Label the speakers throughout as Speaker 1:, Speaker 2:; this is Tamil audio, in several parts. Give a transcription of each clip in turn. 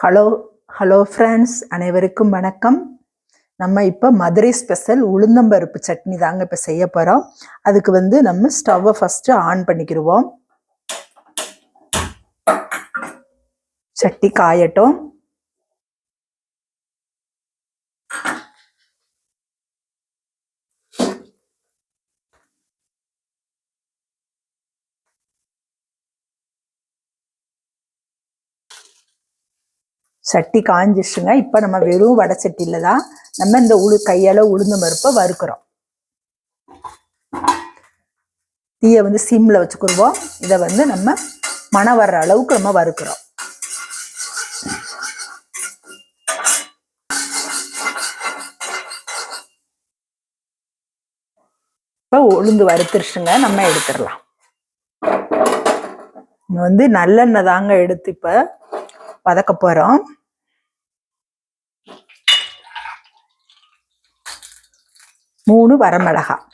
Speaker 1: ஹலோ ஹலோ ஃப்ரெண்ட்ஸ், அனைவருக்கும் வணக்கம். நம்ம இப்போ மதுரை ஸ்பெஷல் உளுந்தம்பருப்பு சட்னி தாங்க இப்போ செய்ய போகிறோம். அதுக்கு நம்ம ஸ்டவ்வை ஃபஸ்ட்டு ஆன் பண்ணிக்கிடுவோம். சட்டி காயட்டும். சட்டி காஞ்சிச்சுங்க. இப்போ நம்ம வெறும் வடை சட்டியில் தான் நம்ம இந்த கையால் உளுந்தம்பருப்பை வறுக்கிறோம். தீயை சிம்மில் வச்சுக்கிடுவோம். இதை நம்ம மணம் வர்ற அளவுக்கு நம்ம வறுக்கிறோம். இப்போ உளுந்து வறுத்துருச்சுங்க, நம்ம எடுத்துடலாம். நல்லெண்ணெய் தாங்க எடுத்து இப்போ வதக்க போகிறோம். மூணு வரமிளகாய்,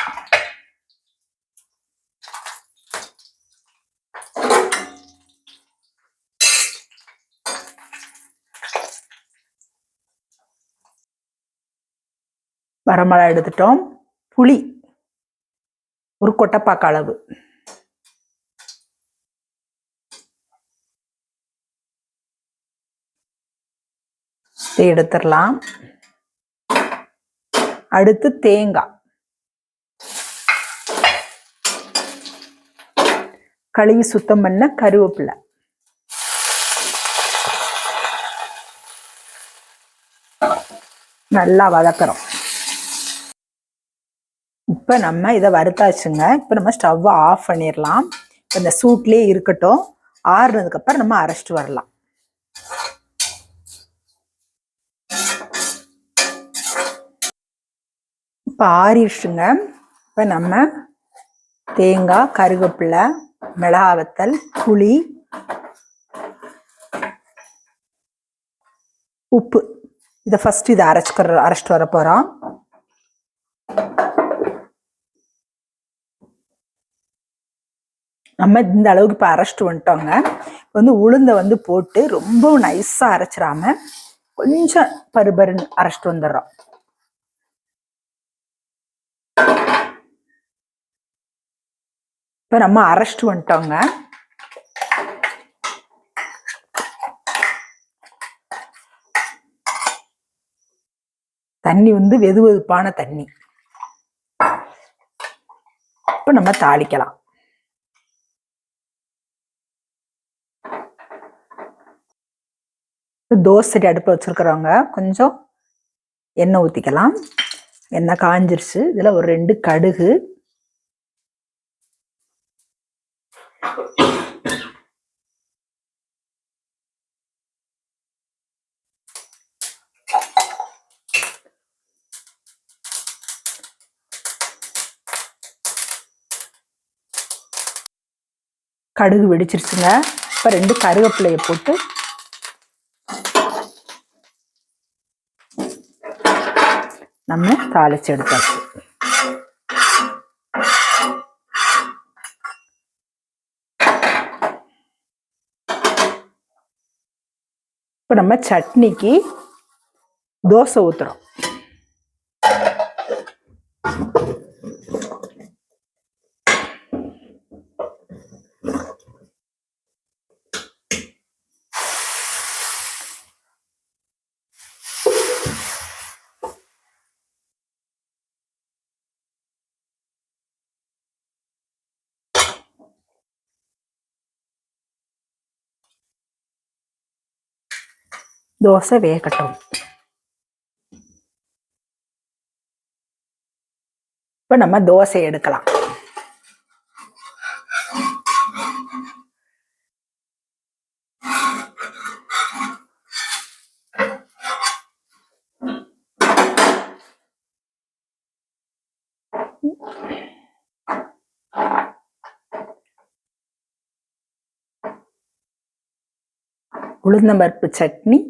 Speaker 1: வரமிளகாய் எடுத்துட்டோம். புளி ஒரு கொட்டைப்பாக்கு அளவு, எடுத்துடலாம். அடுத்து தேங்காய், கழுவி சுத்தம் பண்ண கருவேப்பிலை, நல்லா வதக்குறோம். இப்போ நம்ம இதை வறுத்தாச்சுங்க. இப்போ நம்ம ஸ்டவ்வை ஆஃப் பண்ணிடலாம். இப்போ இந்த சூட்லேயே இருக்கட்டும். ஆறுனதுக்கப்புறம் நம்ம அரைச்சிட்டு வரலாம். இப்போ ஆறிடுச்சுங்க. இப்போ நம்ம தேங்காய், கருவேப்பிலை, மிளகாய் வத்தல், புளி, உப்பு, இதை ஃபஸ்ட்டு இதை அரைச்சிட்டு வர போகிறோம். நம்ம இந்த அளவுக்கு இப்போ அரைச்சிட்டு வந்துட்டோங்க. உளுந்தை போட்டு ரொம்ப நைஸாக அரைச்சிடாம கொஞ்சம் பருபருன்னு அரைச்சிட்டு வந்துடுறோம். இப்போ நம்ம அரைச்சிட்டு வந்துட்டோங்க. தண்ணி வெது வெதுப்பான தண்ணி. இப்போ நம்ம தாளிக்கலாம். தோசை அடுப்பில் வச்சுருக்கிறவங்க கொஞ்சம் எண்ணெய் ஊற்றிக்கலாம். எண்ணெய் காஞ்சிருச்சு. இதில் ஒரு 2 கடுகு, கடுகு வெடிச்சிருச்சுங்க. இப்போ 2 கருவேப்பிலையை போட்டு நம்ம தாளிச்சு எடுத்தாச்சு. இப்போ நம்ம சட்னிக்கு தோசை ஊத்துறோம். தோசை வேகட்டும். இப்போ நம்ம தோசை எடுக்கலாம். உளுந்தம்பருப்பு சட்னி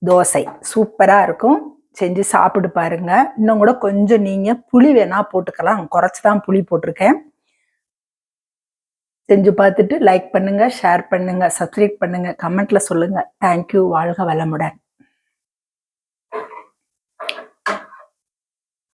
Speaker 1: தோசை சூப்பராக இருக்கும். செஞ்சு சாப்பிட்டு பாருங்க. இன்னும் கூட கொஞ்சம் நீங்கள் புளி வேணா போட்டுக்கலாம். குறைச்சி தான் புளி போட்டிருக்கேன். செஞ்சு பார்த்துட்டு லைக் பண்ணுங்க, ஷேர் பண்ணுங்க, சப்ஸ்கிரைப் பண்ணுங்க, கமெண்ட்ல சொல்லுங்க. தேங்க்யூ. வாழ்க வளமுடன்.